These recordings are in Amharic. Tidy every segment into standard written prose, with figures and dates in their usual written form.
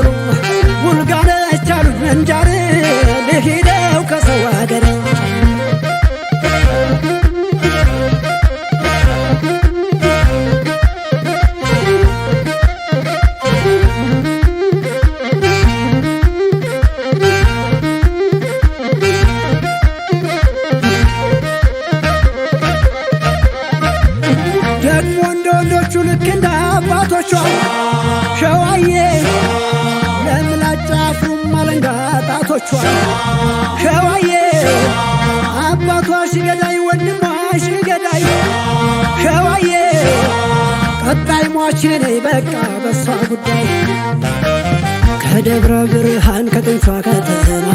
ቶሎ ውልጋነች አሉኝ መንጃር ልሂደው ከሰው አገር ልክ እንደ አባቶቿ ሸዋዬ ለምላጭ አፍሩም አለንጋ ጣቶቿ ሸዋዬ አባቷ ሽገዳይ ወንድሟ ሽገዳይ ሸዋዬ ቀጣይ ሟች ነኝ በቃ በሷ ጉዳይ ከደብረ ብርሃን ከጥንቷ ከተማ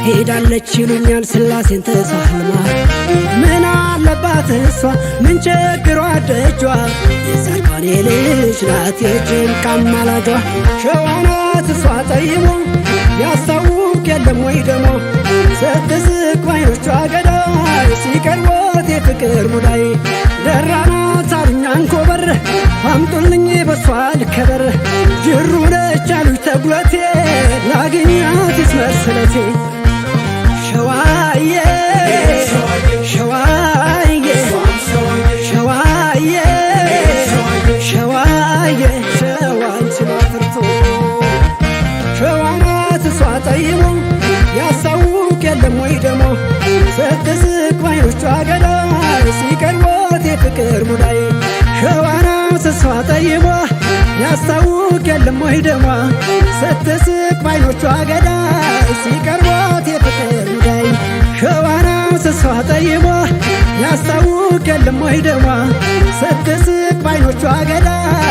ሄዳለች ይሉኛል ስላሴን ተሳልማ ምን አለባት እሷ ምን ቸግሯ ደጇ የሰርካኔ ልጅ ናት የጭንቅ አማላጇ ሸዋ ናት እሷ ጠይሞ ያስታውቅ የለም ወይ ደሞ ስትስቅ ባይኖቿ ገዳይ ሲቀርቦት የፍቅር ሙዳይ ደራ ናት አሉኝ አንኮበር አምጡልኝ በሷ ልከበር ጅሩ ነች አሉኝ ተጉለቴ ላግኛት ይስመር ስለቴ ሸዋዬ ሸዋዬ ሸዋዬ ሸዋዬ ሸዋን ስማፍርቶ ሸዋ ናት እሷ ጠይሞ ያስታውቅ የለም ወይ ደሞ ስትስቅ ባይኖቿ ገዳይ ሲቀርቦት የፍቅር ሙዳይ ሸዋ ናት እሷ ጠይሞ ያስታውቅ የለም ወይ ደሞ ስትስቅ ባይኖቿ ገዳይ ሲቀርቦት የፍቅር ሙዳይ ሸዋ ናት እሷ ጠይሞ ያስታውቅ የለም ወይ ደሞ ስትስቅ ባይኖቿ ገዳይ